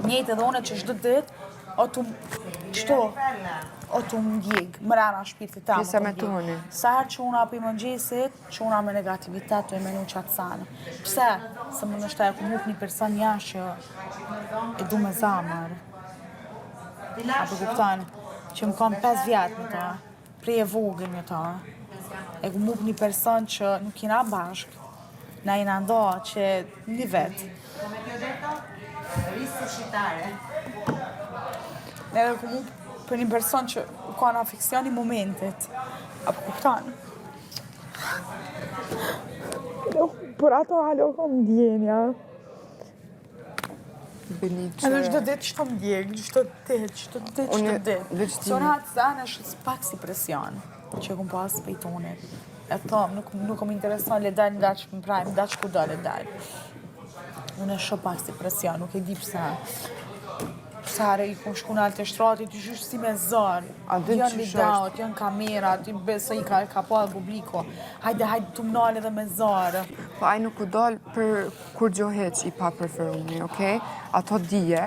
Njëjtë edhe une që çdo ditë, o të më djegë, mrena shpirtit ta. Pisa me toni. Sa herë që una për mëngjesit, që una me negativitet të e menu qatë sanë. Pse? Se më nështë e ku muk një person janë që e du me zamër. Apo kuptani, që më kam 5 vjetë me ta, prej e vogël me ta. E ku muk një person që nuk jena bashkë, na jena nda që një vetë. Edhe ku muk për një person që u ka në afiksion i momentit. Apo kuptan? Për ato halo kom ndjenja. Edhe çdo ditë që të më djegë, çdo ditë. Se unë hatë zanë është pak si presion, që kom pas për i tonit. E thom, nuk kom intereson le dalë nga që më prajmë, nga që ku do le dalë. Unë e shumë pak si presion, nuk e di pse. Sare i kom shku në altë shtratit, i shush si me zarë. Janë videot, janë kamerat, i beso i ka pa publiko. Hajde, tu më nalë edhe me zarë. Po aj nuk u dalë për kur gjoheq i pa preferumi, okej? Ato dije.